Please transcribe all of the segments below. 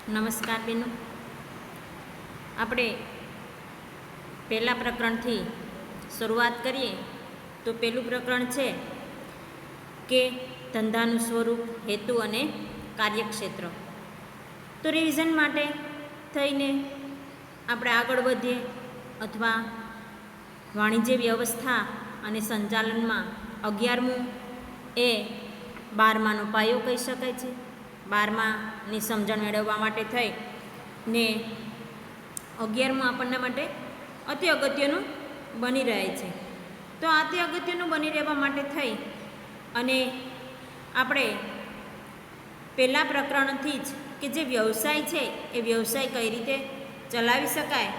નમસ્કાર બેનો. આપણે પહેલાં પ્રકરણથી શરૂઆત કરીએ તો પહેલું પ્રકરણ છે કે ધંધાનું સ્વરૂપ, હેતુ અને કાર્યક્ષેત્ર. તો રિવિઝન માટે થઈને આપણે આગળ વધીએ અથવા વાણિજ્ય વ્યવસ્થા અને સંચાલનમાં 11મું એ 12માનો પાયો કહી શકાય છે. 12માની સમજણ મેળવવા માટે થઈ ને 11મું આપણને માટે અતિ અગત્યનું બની રહે છે. તો અતિ અગત્યનું બની રહેવા માટે થઈ અને આપણે પહેલાં પ્રકરણથી જ કે જે વ્યવસાય છે એ વ્યવસાય કઈ રીતે ચલાવી શકાય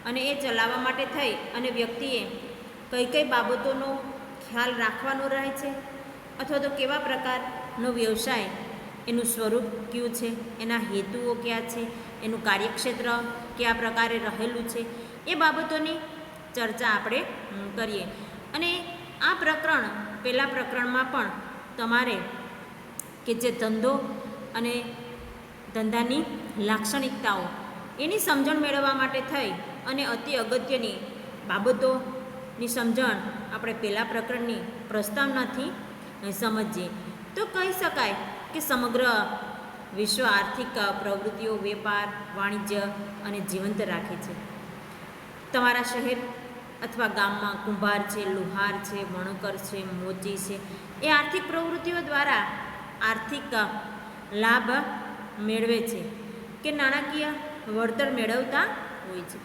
અને એ ચલાવવા માટે થઈ અને વ્યક્તિએ કઈ કઈ બાબતોનો ખ્યાલ રાખવાનો રહે છે અથવા તો કેવા પ્રકારનો વ્યવસાય, એનું સ્વરૂપ કયું છે, એના હેતુઓ કયા છે, એનું કાર્યક્ષેત્ર કયા પ્રકારે રહેલું છે, એ બાબતોની ચર્ચા આપણે કરીએ. અને આ પ્રકરણ પહેલાં પ્રકરણમાં પણ તમારે કે જે ધંધો અને ધંધાની લાક્ષણિકતાઓ એની સમજણ મેળવવા માટે થઈ અને અતિ અગત્યની બાબતોની સમજણ આપણે પહેલાં પ્રકરણની પ્રસ્તાવનાથી સમજીએ તો કહી શકાય કે સમગ્ર વિશ્વ આર્થિક પ્રવૃત્તિઓ વેપાર, વાણિજ્ય અને જીવંત રાખે છે. તમારા શહેર અથવા ગામમાં કુંભાર છે, લુહાર છે, વણકર છે, મોચી છે, એ આર્થિક પ્રવૃત્તિઓ દ્વારા આર્થિક લાભ મેળવે છે કે નાણાકીય વળતર મેળવતા હોય છે.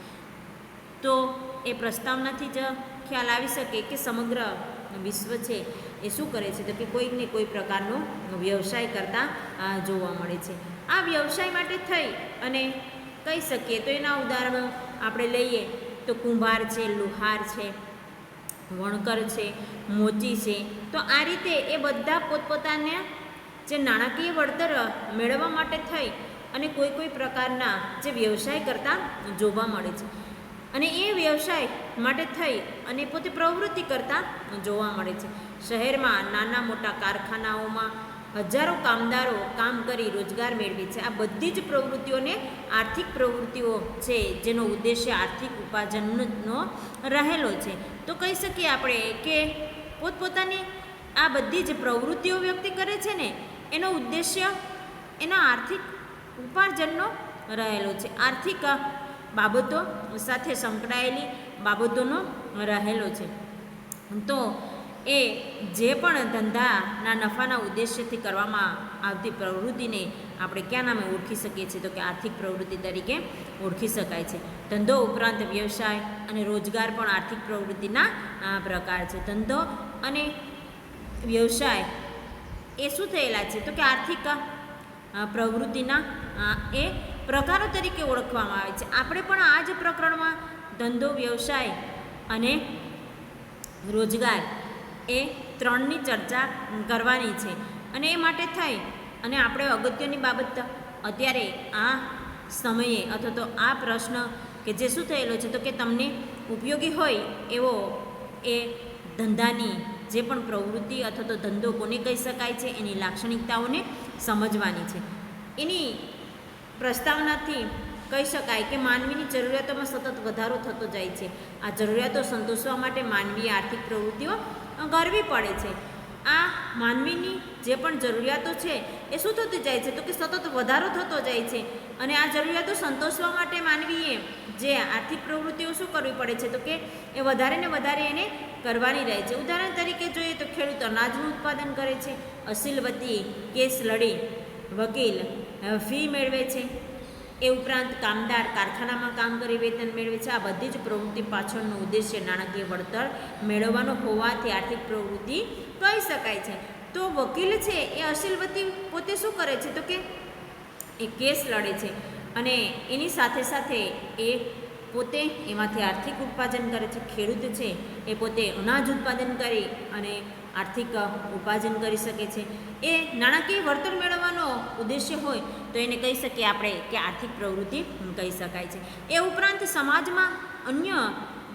તો એ પ્રસ્તાવનાથી જ ખ્યાલ આવી શકે કે સમગ્ર વિશ્વ છે એ શું કરે છે તો કે કોઈક ને કોઈ પ્રકારનો વ્યવસાય કરતા જોવા મળે છે. આ વ્યવસાય માટે થઈ અને કહી શકીએ તો એના ઉદાહરણો આપણે લઈએ તો કુંભાર છે, લુહાર છે, વણકર છે, મોચી છે. તો આ રીતે એ બધા પોતપોતાને જે નાણાકીય વળતર મેળવવા માટે થઈ અને કોઈ કોઈ પ્રકારના જે વ્યવસાય કરતા જોવા મળે છે અને એ વ્યવસાય માટે થઈ અને પોતે પ્રવૃત્તિ કરતા જોવા મળે છે. શહેરમાં નાના મોટા કારખાનાઓમાં હજારો કામદારો કામ કરી રોજગાર મેળવે છે. આ બધી જ પ્રવૃત્તિઓને આર્થિક પ્રવૃત્તિઓ છે જેનો ઉદ્દેશ્ય આર્થિક ઉપાર્જનનો રહેલો છે. તો કહી શકીએ આપણે કે પોતપોતાની આ બધી જ પ્રવૃત્તિઓ વ્યક્તિ કરે છે ને એનો ઉદ્દેશ્ય એના આર્થિક ઉપાર્જનનો રહેલો છે. આર્થિક બાબતો સાથે સંકળાયેલી બાબતોનો રહેલો છે. તો એ જે પણ ધંધાના નફાના ઉદ્દેશ્યથી કરવામાં આવતી પ્રવૃત્તિને આપણે ક્યાં નામે ઓળખી શકીએ છીએ તો કે આર્થિક પ્રવૃત્તિ તરીકે ઓળખી શકાય છે. ધંધો ઉપરાંત વ્યવસાય અને રોજગાર પણ આર્થિક પ્રવૃત્તિના પ્રકાર છે. ધંધો અને વ્યવસાય એ શું થયેલા છે તો કે આર્થિક પ્રવૃત્તિના એ પ્રકારો તરીકે ઓળખવામાં આવે છે. આપણે પણ આ જ પ્રકરણમાં ધંધો, વ્યવસાય અને રોજગાર એ ત્રણની ચર્ચા કરવાની છે. અને એ માટે થઈ અને આપણે અગત્યની બાબત અત્યારે આ સમયે અથવા તો આ પ્રશ્ન કે જે શું થયેલો છે તો કે તમને ઉપયોગી હોય એવો એ ધંધાની જે પણ પ્રવૃત્તિ અથવા તો ધંધો કોને કહી શકાય છે એની લાક્ષણિકતાઓને સમજવાની છે. એની પ્રસ્તાવનાથી કહી શકાય કે માનવીની જરૂરિયાતોમાં સતત વધારો થતો જાય છે. આ જરૂરિયાતો સંતોષવા માટે માનવીય આર્થિક પ્રવૃત્તિઓ કરવી પડે છે. આ માનવીની જે પણ જરૂરિયાતો છે એ શું થતું જાય છે તો કે સતત વધારો થતો જાય છે અને આ જરૂરિયાતો સંતોષવા માટે માનવીએ જે આર્થિક પ્રવૃત્તિઓ શું કરવી પડે છે તો કે એ વધારે ને વધારે એને કરવાની રહે છે. ઉદાહરણ તરીકે જોઈએ તો ખેડૂત અનાજનું ઉત્પાદન કરે છે, અસીલવતી કેસ લડી વકીલ ફી મેળવે છે, એ ઉપરાંત કામદાર કારખાનામાં કામ કરી વેતન મેળવે છે. આ બધી જ પ્રવૃત્તિ પાછળનો ઉદ્દેશ્ય નાણાકીય વળતર મેળવવાનો હોવાથી આર્થિક પ્રવૃત્તિ કહી શકાય છે. તો વકીલ છે એ અસીલવતી પોતે શું કરે છે તો કે એ કેસ લડે છે અને એની સાથે સાથે એ પોતે એમાંથી આર્થિક ઉપાર્જન કરે છે. ખેડૂત છે એ પોતે અનાજ ઉત્પાદન કરી અને આર્થિક ઉપાર્જન કરી શકે છે. એ નાણાકીય વળતર મેળવવાનો ઉદ્દેશ્ય હોય તો એને કહી શકીએ આપણે કે આર્થિક પ્રવૃત્તિ કહી શકાય છે. એ ઉપરાંત સમાજમાં અન્ય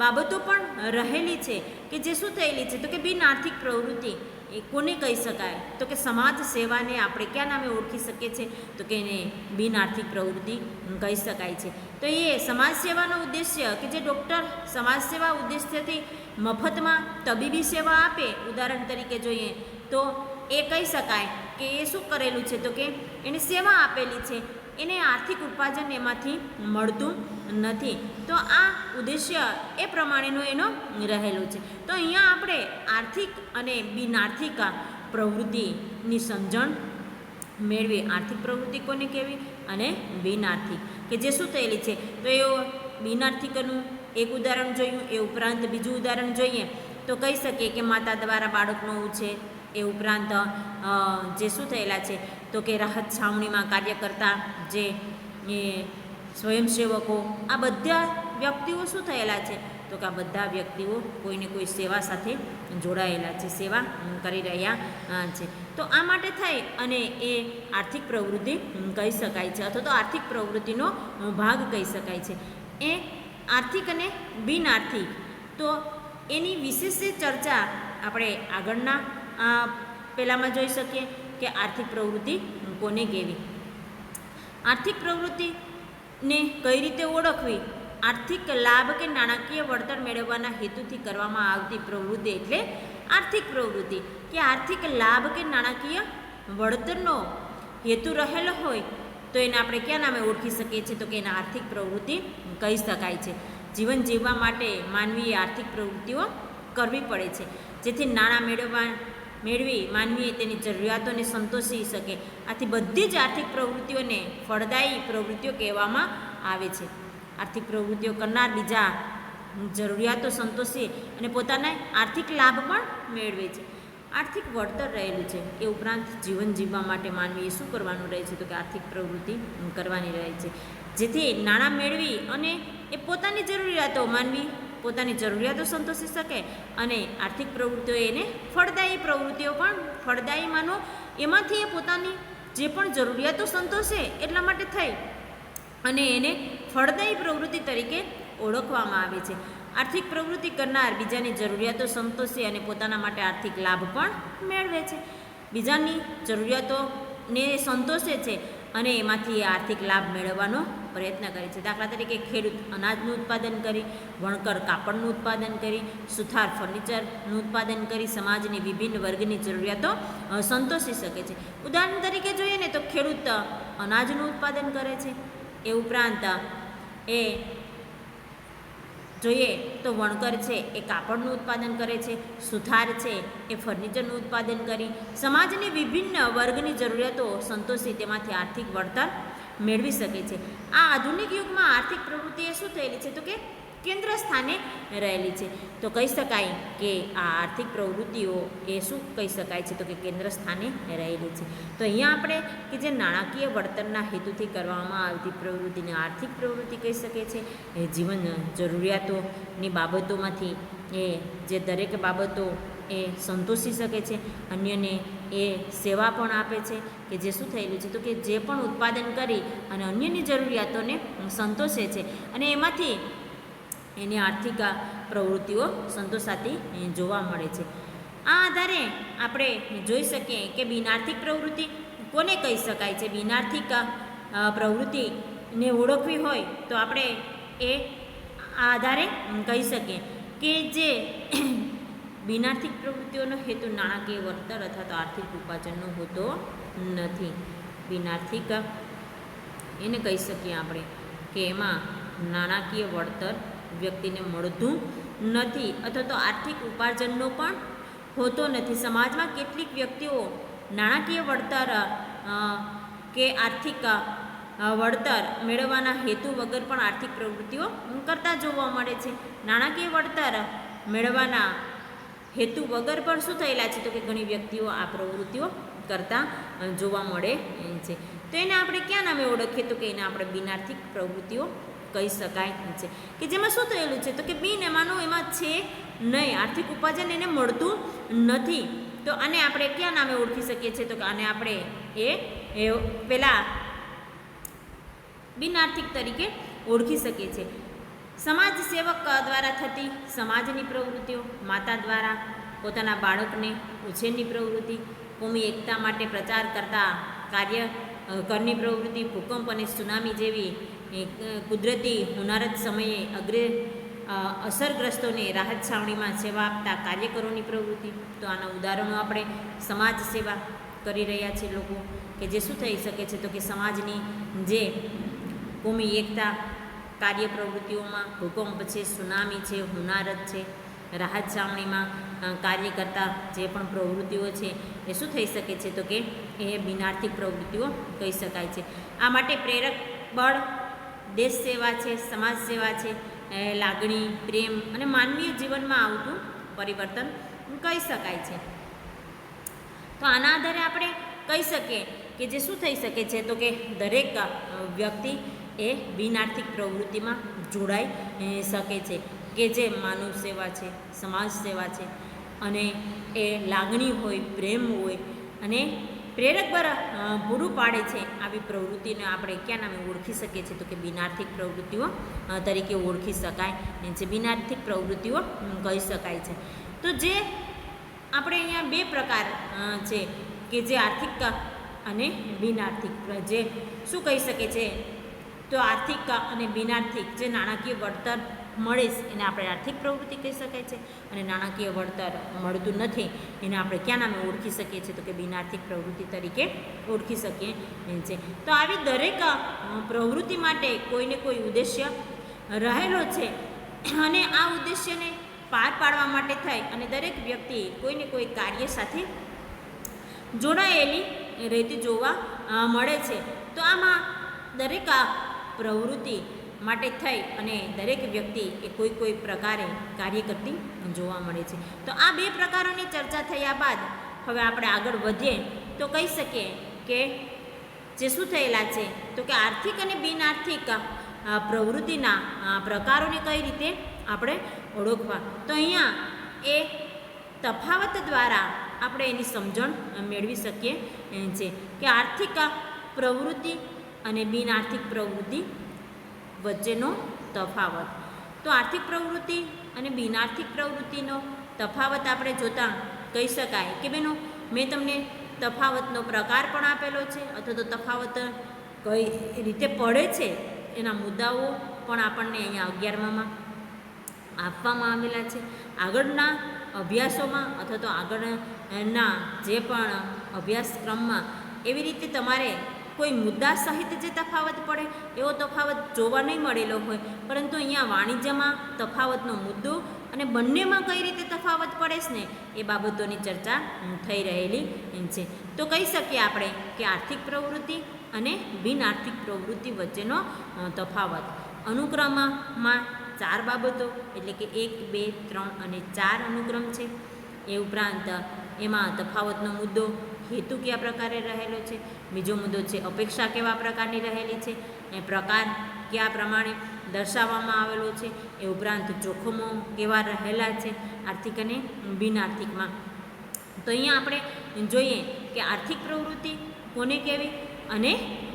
બાબતો પણ રહેલી છે કે જે શું થયેલી છે તો કે બિન આર્થિક પ્રવૃત્તિ એ કોને કહી શકાય? તો કે સમાજ સેવાને આપણે કયા નામે ઓળખી શકીએ છીએ? તો કે એને બિન આર્થિક પ્રવૃત્તિ કહી શકાય છે. તો એ સમાજ સેવાનો ઉદ્દેશ્ય કે જે ડૉક્ટર સમાજ સેવા ઉદ્દેશ્યથી મફતમાં તબીબી સેવા આપે, ઉદાહરણ તરીકે જોઈએ તો એ કહી શકાય કે એ શું કરેલું છે? તો કે એને સેવા આપેલી છે, એને આર્થિક ઉપાર્જન એમાંથી મળતું નથી. તો આ ઉદ્દેશ્ય એ પ્રમાણેનો એનો રહેલો છે. તો અહીંયા આપણે આર્થિક અને બિન આર્થિક પ્રવૃત્તિની સમજણ મેળવી. આર્થિક પ્રવૃત્તિ કોને કહેવી અને બિન આર્થિક, કે જે શું થયેલી છે? તો એ બિન આર્થિકનું એક ઉદાહરણ જોયું. એ ઉપરાંત બીજું ઉદાહરણ જોઈએ તો કહી શકીએ કે માતા દ્વારા બાળકનો ઉછેર. એ ઉપરાંત જે શું થયેલા છે? તો કે રાહત છાવણીમાં કાર્ય કરતા જે એ સ્વયંસેવકો, આ બધા વ્યક્તિઓ શું થયેલા છે? તો કે આ બધા વ્યક્તિઓ કોઈને કોઈ સેવા સાથે જોડાયેલા છે, સેવા કરી રહ્યા છે. તો આ માટે થઈ અને એ આર્થિક પ્રવૃત્તિ કહી શકાય છે, અથવા તો આર્થિક પ્રવૃત્તિનો ભાગ કહી શકાય છે. એ આર્થિક અને બિન આર્થિક, તો એની વિશેષ ચર્ચા આપણે આગળના પહેલાંમાં જોઈ શકીએ કે આર્થિક પ્રવૃત્તિ કોને કહેવી. આર્થિક પ્રવૃત્તિને કઈ રીતે ઓળખવી? આર્થિક લાભ કે નાણાકીય વળતર મેળવવાના હેતુથી કરવામાં આવતી પ્રવૃત્તિ એટલે આર્થિક પ્રવૃત્તિ. કે આર્થિક લાભ કે નાણાકીય વળતરનો હેતુ રહેલો હોય તો એને આપણે કયા નામે ઓળખી શકીએ છીએ? તો કે એને આર્થિક પ્રવૃત્તિ કહી શકાય છે. જીવન જીવવા માટે માનવીએ આર્થિક પ્રવૃત્તિઓ કરવી પડે છે, જેથી નાણાં મેળવી માનવીએ તેની જરૂરિયાતોને સંતોષી શકે. આથી બધી જ આર્થિક પ્રવૃત્તિઓને ફળદાયી પ્રવૃત્તિઓ કહેવામાં આવે છે. આર્થિક પ્રવૃત્તિઓ કરનાર બીજા જરૂરિયાતો સંતોષી અને પોતાના આર્થિક લાભ પણ મેળવે છે. આર્થિક વળતર રહેલું છે. એ ઉપરાંત જીવન જીવવા માટે માનવીએ શું કરવાનું રહે છે? તો કે આર્થિક પ્રવૃત્તિ કરવાની રહે છે, જેથી નાણાં મેળવી અને એ પોતાની જરૂરિયાતો માનવી પોતાની જરૂરિયાતો સંતોષી શકે અને આર્થિક પ્રવૃત્તિઓ એને ફળદાયી પ્રવૃત્તિઓ પણ ફળદાયી માનો એમાંથી એ પોતાની જે પણ જરૂરિયાતો સંતોષે એટલા માટે થઈ અને એને ફળદાયી પ્રવૃત્તિ તરીકે ઓળખવામાં આવે છે. આર્થિક પ્રવૃત્તિ કરનાર બીજાની જરૂરિયાતો સંતોષે અને પોતાના માટે આર્થિક લાભ પણ મેળવે છે. બીજાની જરૂરિયાતોને સંતોષે છે અને એમાંથી આર્થિક લાભ મેળવવાનો પ્રયત્ન કરે છે. દાખલા તરીકે ખેડૂત અનાજનું ઉત્પાદન કરી, વણકર કાપડનું ઉત્પાદન કરી, સુથાર ફર્નિચરનું ઉત્પાદન કરી સમાજની વિભિન્ન વર્ગની જરૂરિયાતો સંતોષી શકે છે. ઉદાહરણ તરીકે જોઈએ ને તો ખેડૂત અનાજનું ઉત્પાદન કરે છે. એ ઉપરાંત એ જોઈએ તો વણકર છે એ કાપડનું ઉત્પાદન કરે છે, સુથાર છે એ ફર્નિચરનું ઉત્પાદન કરી સમાજની વિભિન્ન વર્ગની જરૂરિયાતો સંતોષી તેમાંથી આર્થિક વળતર મેળવી શકે છે. આ આધુનિક યુગમાં આર્થિક પ્રવૃત્તિ એ શું થયેલી છે? તો કે કેન્દ્ર સ્થાને રહેલી છે. તો કહી શકાય કે આ આર્થિક પ્રવૃત્તિઓ એ શું કહી શકાય છે? તો કે કેન્દ્ર સ્થાને રહેલી છે. તો અહીંયા આપણે કે જે નાણાકીય વળતરના હેતુથી કરવામાં આવતી પ્રવૃત્તિને આર્થિક પ્રવૃત્તિ કહી શકીએ છીએ. એ જીવન જરૂરિયાતોની બાબતોમાંથી એ જે દરેક બાબતો એ સંતોષી શકે છે, અન્યને એ સેવા પણ આપે છે. કે જે શું થયેલું છે? તો કે જે પણ ઉત્પાદન કરી અને અન્યની જરૂરિયાતોને સંતોષે છે અને એમાંથી એની આર્થિક પ્રવૃત્તિઓ સંતોષાતી જોવા મળે છે. આ આધારે આપણે જોઈ શકીએ કે બિનઆર્થિક પ્રવૃત્તિ કોને કહી શકાય છે. બિનઆર્થિક પ્રવૃત્તિને ઓળખવી હોય તો આપણે એ આધારે કહી શકીએ કે જે બિનઆર્થિક પ્રવૃત્તિઓનો હેતુ નાણાકીય વળતર અથવા તો આર્થિક ઉપાર્જનનો હોતો નથી. બિનઆર્થિક એને કહી શકીએ આપણે કે એમાં નાણાકીય વળતર વ્યક્તિને મળતું નથી અથવા તો આર્થિક ઉપાર્જનનો પણ હોતો નથી. સમાજમાં કેટલીક વ્યક્તિઓ નાણાકીય વળતર કે આર્થિક વળતર મેળવવાના હેતુ વગર પણ આર્થિક પ્રવૃત્તિઓ કરતા જોવા મળે છે. નાણાકીય વળતર મેળવવાના હેતુ વગર પણ શું થયેલા છે? તો કે ઘણી વ્યક્તિઓ આ પ્રવૃત્તિઓ કરતા જોવા મળે છે. તો એને આપણે ક્યાં નામે ઓળખીએ? તો કે એને આપણે બિનઆર્થિક પ્રવૃત્તિઓ કહી શકાય છે. કે જેમાં શું થયેલું છે? તો કે બિન એમાંનું એમાં છે નહીં, આર્થિક ઉપાર્જન એને મળતું નથી. તો આને આપણે ક્યાં નામે ઓળખી શકીએ છીએ? તો કે આને આપણે એ પેલા બિનઆર્થિક તરીકે ઓળખી શકીએ છીએ. સમાજ સેવક દ્વારા થતી સમાજની પ્રવૃત્તિઓ, માતા દ્વારા પોતાના બાળકને ઉછેરની પ્રવૃત્તિ, કોમી એકતા માટે પ્રચાર કરતા કાર્ય કરની પ્રવૃત્તિ, ભૂકંપ અને સુનામી જેવી કુદરતી હોનારત સમયે અસરગ્રસ્તોને રાહત છાવણીમાં સેવા આપતા કાર્યકરોની પ્રવૃત્તિ. તો આના ઉદાહરણો આપણે સમાજ સેવા કરી રહ્યા છે લોકો, કે જે શું થઈ શકે છે, તો કે સમાજની જે કોમી એકતા કાર્ય પ્રવૃત્તિઓમાં ભૂકંપ છે, સુનામી છે, હોનારત છે, રાહત છાવણીમાં કાર્ય કરતા જે પણ પ્રવૃત્તિઓ છે એ શું થઈ શકે છે, તો કે એ બિનઆર્થિક પ્રવૃત્તિઓ કહી શકાય છે. આ માટે પ્રેરક બળ દેશ સેવા છે, સમાજ સેવા છે, લાગણી, પ્રેમ અને માનવીય જીવનમાં આવતું પરિવર્તન કહી શકાય છે. તો આના આધારે આપણે કહી શકીએ કે જે શું થઈ શકે છે, તો કે દરેક વ્યક્તિ એ બિનઆર્થિક પ્રવૃત્તિમાં જોડાઈ શકે છે, કે જે માનવ સેવા છે, સમાજ સેવા છે, અને એ લાગણી હોય, પ્રેમ હોય અને પ્રેરક બળ પૂરું પાડે છે. આવી પ્રવૃત્તિને આપણે ક્યાં નામે ઓળખી શકીએ છીએ, તો કે બિનઆર્થિક પ્રવૃત્તિઓ તરીકે ઓળખી શકાય છે, બિનઆર્થિક પ્રવૃત્તિઓ કહી શકાય છે. તો જે આપણે અહીંયા બે પ્રકાર છે, કે જે આર્થિક અને બિનઆર્થિક, જે શું કહી શકે છે, તો આર્થિક અને બિનઆર્થિક જે નાણાકીય વળતર મળે છે એને આપણે આર્થિક પ્રવૃત્તિ કહી શકાય છે, અને નાણાકીય વળતર મળતું નથી એને આપણે ક્યાં નામે ઓળખી શકીએ છીએ, તો કે બિનઆર્થિક પ્રવૃત્તિ તરીકે ઓળખી શકીએ છીએ. તો આવી દરેક પ્રવૃત્તિ માટે કોઈને કોઈ ઉદ્દેશ્ય રહેલો છે, અને આ ઉદ્દેશ્યને પાર પાડવા માટે થઈ અને દરેક વ્યક્તિ કોઈને કોઈ કાર્ય સાથે જોડાયેલી રહેતી જોવા મળે છે. તો આમાં દરેક પ્રવૃત્તિ માટે થઈ અને દરેક વ્યક્તિ એ કોઈ પ્રકારે કાર્ય કરતી જોવા મળે છે. તો આ બે પ્રકારોની ચર્ચા થયા બાદ હવે આપણે આગળ વધીએ તો કહી શકીએ કે જે શું થયેલા છે, તો કે આર્થિક અને બિનઆર્થિક પ્રવૃત્તિના પ્રકારોને કઈ રીતે આપણે ઓળખવા. તો અહીંયા એ તફાવત દ્વારા આપણે એની સમજણ મેળવી શકીએ છે કે આર્થિક પ્રવૃત્તિ અને બિનઆર્થિક પ્રવૃત્તિ વચ્ચેનો તફાવત. તો આર્થિક પ્રવૃત્તિ અને બિનઆર્થિક પ્રવૃત્તિનો તફાવત આપણે જોતાં કહી શકાય કે બેનો મેં તમને તફાવતનો પ્રકાર પણ આપેલો છે, અથવા તો તફાવત કઈ રીતે પડે છે એના મુદ્દાઓ પણ આપણને અહીંયા 11માં આપવામાં આવેલા છે. આગળના અભ્યાસોમાં અથવા તો આગળના જે પણ અભ્યાસક્રમમાં એવી રીતે તમારે કોઈ મુદ્દા સહિત જે તફાવત પડે એવો તફાવત જોવા નહીં મળેલો હોય, પરંતુ અહીંયા વાણિજ્યમાં તફાવતનો મુદ્દો અને બંનેમાં કઈ રીતે તફાવત પડે છે ને એ બાબતોની ચર્ચા થઈ રહેલી છે. તો કહી શકીએ આપણે કે આર્થિક પ્રવૃત્તિ અને બિનઆર્થિક પ્રવૃત્તિ વચ્ચેનો તફાવત. અનુક્રમમાં 4 બાબતો એટલે કે 1, 2, 3 અને 4 અનુક્રમ છે. એ ઉપરાંત એમાં તફાવતનો મુદ્દો હેતુ કયા પ્રકારે રહેલો છે, બીજો મુદ્દો છે અપેક્ષા કેવા પ્રકારની રહેલી છે, એ પ્રકાર કયા પ્રમાણે દર્શાવવામાં આવેલો છે, એ ઉપરાંત જોખમો કેવા રહેલા છે આર્થિક અને બિનઆર્થિકમાં. તો અહીંયા આપણે જોઈએ કે આર્થિક પ્રવૃત્તિ કોને કહેવી અને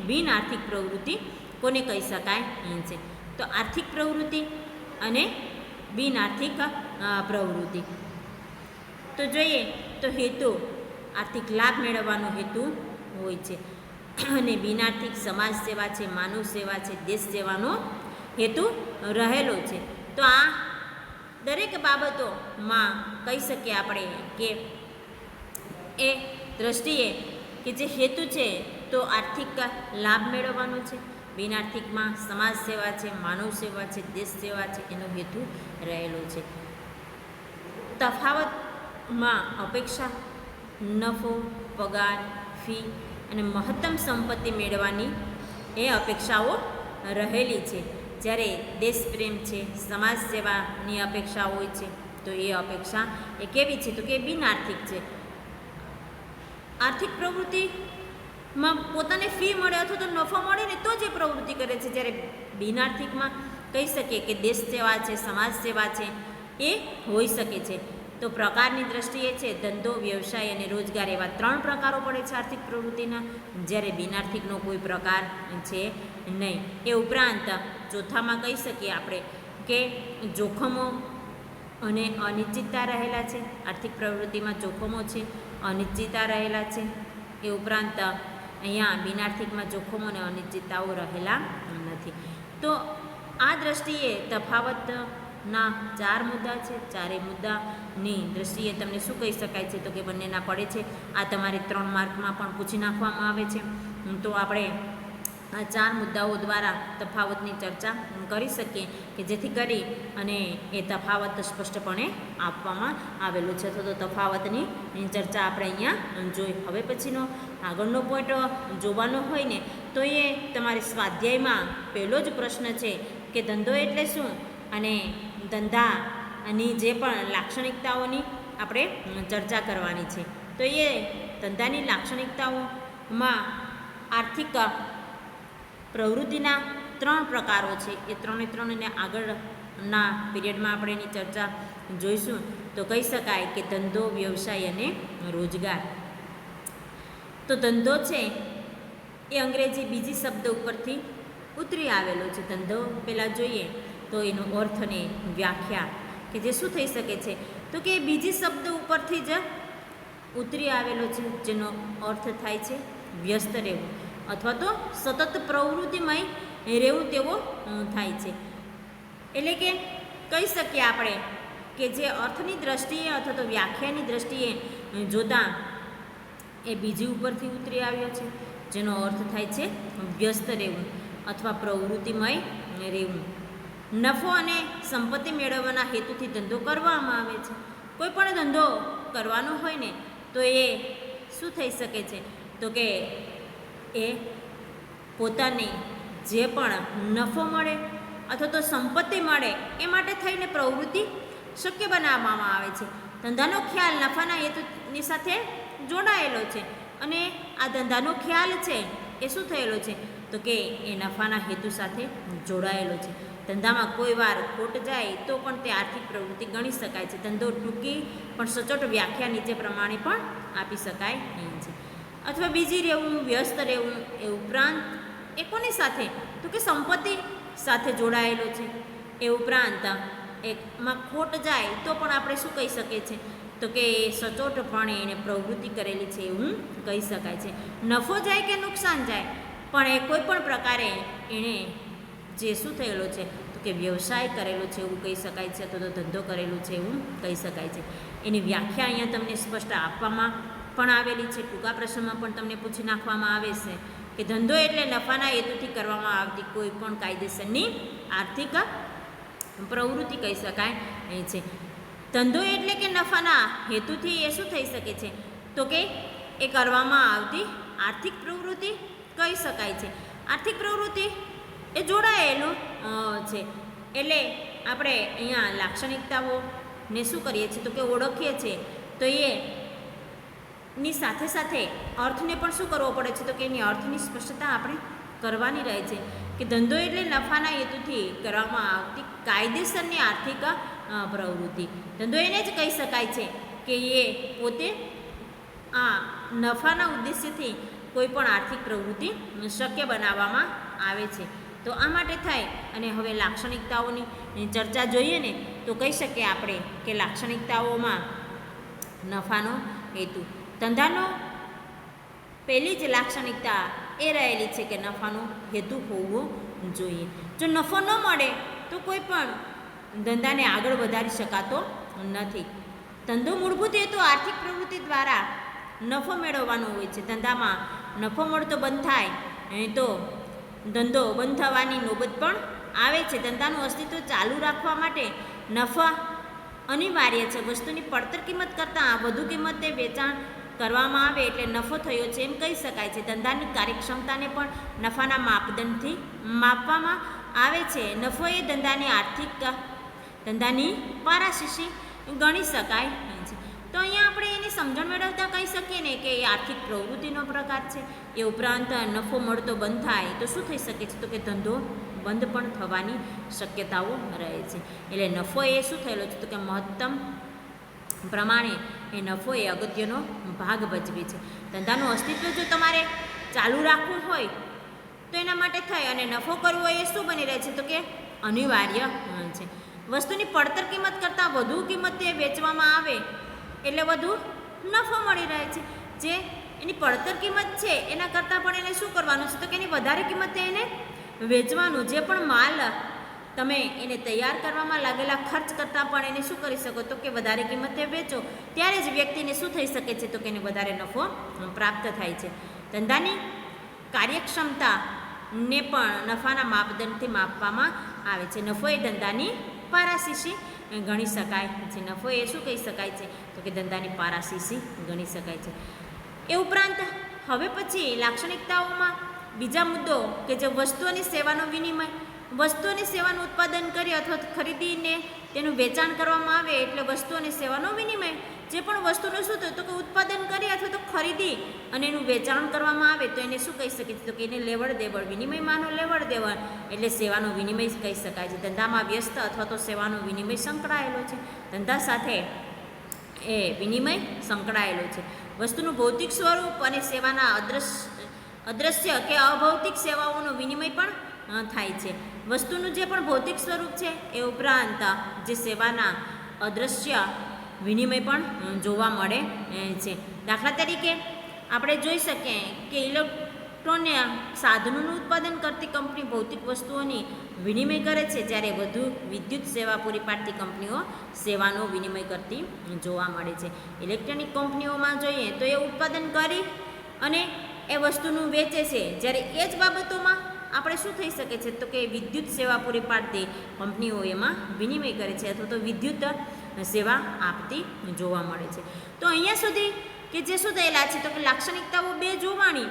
બિનઆર્થિક પ્રવૃત્તિ કોને કહી શકાય છે. તો આર્થિક પ્રવૃત્તિ અને બિનઆર્થિક પ્રવૃત્તિ તો જોઈએ તો હેતુ આર્થિક લાભ મેળવવાનો હેતુ હોય છે, અને બિનઆર્થિક સમાજ સેવા છે, માનવ સેવા છે, દેશ સેવાનો હેતુ રહેલો છે. તો આ દરેક બાબતોમાં કહી શકીએ આપણે કે એ દ્રષ્ટિએ કે જે હેતુ છે તો આર્થિક લાભ મેળવવાનો છે, બિનઆર્થિકમાં સમાજ સેવા છે, માનવ સેવા છે, દેશ સેવા છે, એનો હેતુ રહેલો છે. તફાવતમાં અપેક્ષા, નફો, પગાર, ફી અને મહત્તમ સંપત્તિ મેળવવાની એ અપેક્ષાઓ રહેલી છે. જ્યારે દેશ પ્રેમ છે, સમાજ સેવાની અપેક્ષા હોય છે, તો એ અપેક્ષા એ કેવી છે, તો કે બિનઆર્થિક છે. આર્થિક પ્રવૃત્તિમાં પોતાને ફી મળે અથવા તો નફો મળે ને તો જ એ પ્રવૃત્તિ કરે છે, જ્યારે બિનઆર્થિકમાં કહી શકીએ કે દેશ સેવા છે, સમાજ સેવા છે, એ હોઈ શકે છે. તો પ્રકારની દ્રષ્ટિએ છે ધંધો, વ્યવસાય અને રોજગાર એવા 3 પ્રકારો પડે છે આર્થિક પ્રવૃત્તિના, જ્યારે બિનઆર્થિકનો કોઈ પ્રકાર છે નહીં. એ ઉપરાંત ચોથામાં કહી શકીએ આપણે કે જોખમો અને અનિશ્ચિતતા રહેલા છે. આર્થિક પ્રવૃત્તિમાં જોખમો છે, અનિશ્ચિતતા રહેલા છે. એ ઉપરાંત અહીંયા બિનઆર્થિકમાં જોખમો અને અનિશ્ચિતતાઓ રહેલા નથી. તો આ દ્રષ્ટિએ તફાવતના 4 મુદ્દા છે. ચારેય મુદ્દાની દ્રષ્ટિએ તમને શું કહી શકાય છે? તો કે બંનેના પડે છે. આ તમારે 3 માર્કમાં પણ પૂછી નાખવામાં આવે છે. તો આપણે આ 4 મુદ્દાઓ દ્વારા તફાવતની ચર્ચા કરી શકીએ કે જેથી કરી અને એ તફાવત સ્પષ્ટપણે આપવામાં આવેલો છે. તો તફાવતની ચર્ચા આપણે અહીંયા જોઈ. હવે પછીનો આગળનો પોઈન્ટ જોવાનો હોય ને તો એ તમારે સ્વાધ્યાયમાં પહેલો જ પ્રશ્ન છે કે ધંધો એટલે શું અને ધંધાની જે પણ લાક્ષણિકતાઓની આપણે ચર્ચા કરવાની છે. તો એ ધંધાની લાક્ષણિકતાઓમાં આર્થિક પ્રવૃત્તિના 3 પ્રકારો છે. એ 3ને આગળના પીરિયડમાં આપણે એની ચર્ચા જોઈશું. તો કહી શકાય કે ધંધો, વ્યવસાય અને રોજગાર. તો ધંધો છે એ અંગ્રેજી બીજી શબ્દ ઉપરથી ઉતરી આવેલો છે. ધંધો પહેલાં જોઈએ તો એનો અર્થ અને વ્યાખ્યા કે જે શું થઈ શકે છે? તો કે બીજી શબ્દ ઉપરથી જ ઉતરી આવેલો છે જેનો અર્થ થાય છે વ્યસ્ત રહેવું અથવા તો સતત પ્રવૃત્તિમય રહેવું તેવો થાય છે. એટલે કે કહી શકીએ આપણે કે જે અર્થની દ્રષ્ટિએ અથવા તો વ્યાખ્યાની દ્રષ્ટિએ જોતાં એ બીજી ઉપરથી ઉતરી આવ્યો છે જેનો અર્થ થાય છે વ્યસ્ત રહેવું અથવા પ્રવૃત્તિમય રહેવું. નફો અને સંપત્તિ મેળવવાના હેતુથી ધંધો કરવામાં આવે છે. કોઈ પણ ધંધો કરવાનો હોય ને તો એ શું થઈ શકે છે? તો કે એ પોતાની જે પણ નફો મળે અથવા તો સંપત્તિ મળે એ માટે થઈને પ્રવૃત્તિ શક્ય બનાવવામાં આવે છે. ધંધાનો ખ્યાલ નફાના હેતુની સાથે જોડાયેલો છે અને આ ધંધાનો ખ્યાલ છે એ શું થયેલો છે? તો કે એ નફાના હેતુ સાથે જોડાયેલો છે. ધંધામાં કોઈ વાર ખોટ જાય તો પણ તે આર્થિક પ્રવૃત્તિ ગણી શકાય છે. ધંધો ટૂંકી પણ સચોટ વ્યાખ્યા નીચે પ્રમાણે પણ આપી શકાય એમ છે. અથવા બીજી રહેવું, વ્યસ્ત રહેવું એ ઉપરાંત એ કોની સાથે? તો કે સંપત્તિ સાથે જોડાયેલો છે. એ ઉપરાંત એકમાં ખોટ જાય તો પણ આપણે શું કહી શકીએ છીએ? તો કે સચોટપણે એને પ્રવૃત્તિ કરેલી છે એવું કહી શકાય છે. નફો જાય કે નુકસાન જાય પણ એ કોઈ પણ પ્રકારે એણે જે શું થયેલો છે તો કે વ્યવસાય કરેલો છે એવું કહી શકાય છે અથવા તો ધંધો કરેલો છે એવું કહી શકાય છે. એની વ્યાખ્યા અહીંયા તમને સ્પષ્ટ આપવામાં પણ આવેલી છે. ટૂંકા પ્રશ્નમાં પણ તમને પૂછી નાખવામાં આવે છે કે ધંધો એટલે નફાના હેતુથી કરવામાં આવતી કોઈ પણ કાયદેસરની આર્થિક પ્રવૃત્તિ કહી શકાય એ છે. ધંધો એટલે કે નફાના હેતુથી એ શું થઈ શકે છે? તો કે એ કરવામાં આવતી આર્થિક પ્રવૃત્તિ કહી શકાય છે. આર્થિક પ્રવૃત્તિ એ જોડાયેલું છે. એટલે આપણે અહીંયા લાક્ષણિકતાઓને શું કરીએ છીએ? તો કે ઓળખીએ છીએ. તો એની સાથે સાથે અર્થને પણ શું કરવો પડે છે? તો કે એની અર્થની સ્પષ્ટતા આપણે કરવાની રહે છે કે ધંધો એટલે નફાના હેતુથી કરવામાં આવતી કાયદેસરની આર્થિક પ્રવૃત્તિ. ધંધો એને જ કહી શકાય છે કે એ પોતે આ નફાના ઉદ્દેશ્યથી કોઈ પણ આર્થિક પ્રવૃત્તિ શક્ય બનાવવામાં આવે છે. તો આ માટે થાય અને હવે લાક્ષણિકતાઓની ચર્ચા જોઈએ ને તો કહી શકીએ આપણે કે લાક્ષણિકતાઓમાં નફાનો હેતુ. ધંધાનો પહેલી જ લાક્ષણિકતા એ રહેલી છે કે નફાનો હેતુ હોવો જોઈએ. જો નફો ન મળે તો કોઈ પણ ધંધાને આગળ વધારી શકાતો નથી. ધંધો મૂળભૂત હેતુ આર્થિક પ્રવૃત્તિ દ્વારા નફો મેળવવાનો હોય છે. ધંધામાં નફો મળતો બંધ થાય તો ધંધો બંધ થવાની નોબત પણ આવે છે. ધંધાનું અસ્તિત્વ ચાલુ રાખવા માટે નફા અનિવાર્ય છે. વસ્તુની પડતર કિંમત કરતાં વધુ કિંમતે વેચાણ કરવામાં આવે એટલે નફો થયો છે એમ કહી શકાય છે. ધંધાની કાર્યક્ષમતાને પણ નફાના માપદંડથી માપવામાં આવે છે. નફો એ ધંધાની પારાશીશી ગણી શકાય છે. તો અહીંયા આપણે એની સમજણ મેળવતા કહી શકીએ ને કે એ આર્થિક પ્રવૃત્તિનો પ્રકાર છે. એ ઉપરાંત નફો મળતો બંધ થાય તો શું થઈ શકે છે? તો કે ધંધો બંધ પણ થવાની શક્યતાઓ રહે છે. એટલે નફો એ શું થયેલો છે? તો કે મહત્તમ પ્રમાણે એ નફો એ અગત્યનો ભાગ ભજવે છે. ધંધાનું અસ્તિત્વ જો તમારે ચાલુ રાખવું હોય તો એના માટે થાય અને નફો કરવો એ શું બની રહે છે? તો કે અનિવાર્ય છે. વસ્તુની પડતર કિંમત કરતાં વધુ કિંમતે વેચવામાં આવે એટલે વધુ નફો મળી રહે છે. જે એની પડતર કિંમત છે એના કરતાં પણ એને શું કરવાનું છે તો કે એની વધારે કિંમતે એને વેચવાનું. જે પણ માલ તમે એને તૈયાર કરવામાં લાગેલા ખર્ચ કરતાં પણ એને શું કરી શકો તો કે વધારે કિંમતે વેચો, ત્યારે જ વ્યક્તિને શું થઈ શકે છે તો કે એને વધારે નફો પ્રાપ્ત થાય છે. ધંધાની કાર્યક્ષમતાને પણ નફાના માપદંડથી માપવામાં આવે છે. નફો એ ધંધાની પારાશીશી ગણી શકાય છે. નફો એ શું કહી શકાય છે તો કે ધંધાની પારાશીશી ગણી શકાય છે. એ ઉપરાંત હવે પછી લાક્ષણિકતાઓમાં બીજા મુદ્દો કે જે વસ્તુ અને સેવાનો વિનિમય. વસ્તુ અને સેવાનું ઉત્પાદન કરી અથવા ખરીદીને તેનું વેચાણ કરવામાં આવે એટલે વસ્તુ અને સેવાનો વિનિમય. જે પણ વસ્તુનું શું થયું તો કે ઉત્પાદન કરી અથવા તો ખરીદી અને એનું વેચાણ કરવામાં આવે તો એને શું કહી શકીએ તો કે એને લેવડ દેવડ, વિનિમયમાંનો લેવડ દેવડ એટલે સેવાનો વિનિમય કહી શકાય છે. ધંધામાં વ્યસ્ત અથવા તો સેવાનો વિનિમય સંકળાયેલો છે. ધંધા સાથે એ વિનિમય સંકળાયેલો છે. વસ્તુનું ભૌતિક સ્વરૂપ અને સેવાના અદ્રશ્ય કે અભૌતિક સેવાઓનો વિનિમય પણ થાય છે. વસ્તુનું જે પણ ભૌતિક સ્વરૂપ છે એ ઉપરાંત જે સેવાના અદ્રશ્ય વિનિમય પણ જોવા મળે છે. દાખલા તરીકે આપણે જોઈ શકીએ કે ઇલેક્ટ્રોનિક સાધનોનું ઉત્પાદન કરતી કંપની ભૌતિક વસ્તુઓની વિનિમય કરે છે, જ્યારે વધુ વિદ્યુત સેવા પૂરી પાડતી કંપનીઓ સેવાનો વિનિમય કરતી જોવા મળે છે. ઇલેક્ટ્રોનિક કંપનીઓમાં જોઈએ તો એ ઉત્પાદન કરી અને એ વસ્તુનું વેચે છે, જ્યારે એ જ બાબતોમાં આપણે શું થઈ શકે છે તો કે વિદ્યુત સેવા પૂરી પાડતી કંપનીઓ એમાં વિનિમય કરે છે અથવા તો વિદ્યુત સેવા આપતી જોવા મળે છે. તો અહીંયા સુધી કે જે શું થયેલા છે તો કે લાક્ષણિકતાઓ બે જોવાની,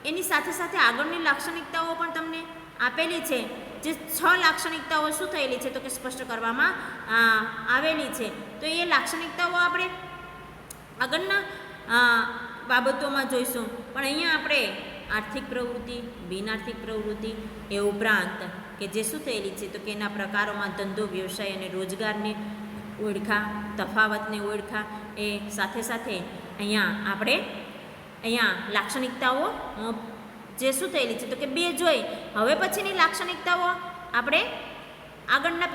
એની સાથે સાથે આગળની લાક્ષણિકતાઓ પણ તમને આપેલી છે. જે 6 લાક્ષણિકતાઓ શું થયેલી છે તો કે સ્પષ્ટ કરવામાં આવેલી છે. તો એ લાક્ષણિકતાઓ આપણે આગળના બાબતોમાં જોઈશું. પણ અહીંયા આપણે આર્થિક પ્રવૃત્તિ, બિનઆર્થિક પ્રવૃત્તિ એ ઉપરાંત કે જે શું થયેલી છે તો કે એના પ્રકારોમાં ધંધો, વ્યવસાય અને રોજગારની ઓળખા, તફાવતને ઓળખા, એ સાથે સાથે આપણે લાક્ષણિકતાઓ જે શું થયેલી છે તો કે બે જોઈ. હવે પછીની લાક્ષણિકતાઓ આપણે આગળના